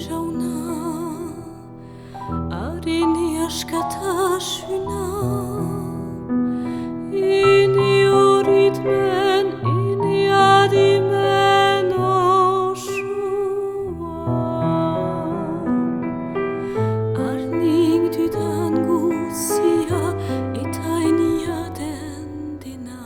jauna, harini askatasuna, ini horitmen, ini adimen osoa. Arnik dudan guzia eta enia den dena.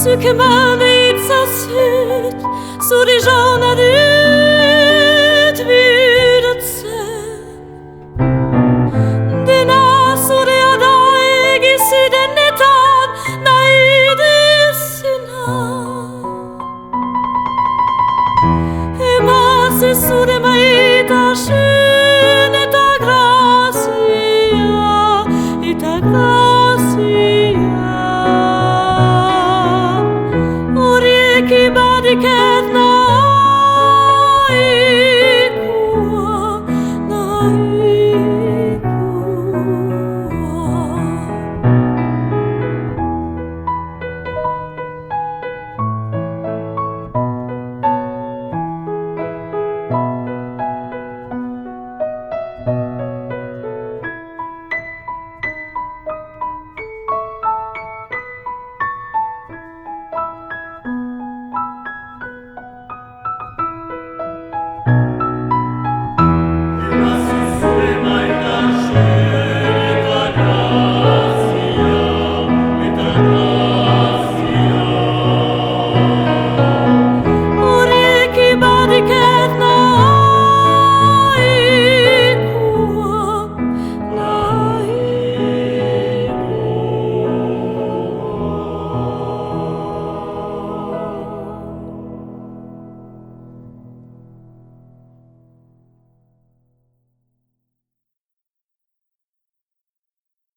Zuk eman itzazut, zure jauna dut birutzen. Dena zurea da egizu denetan nahi duzuna. Emazu zure maitasun eta grazia, eta grazia. Horiek ibadik ez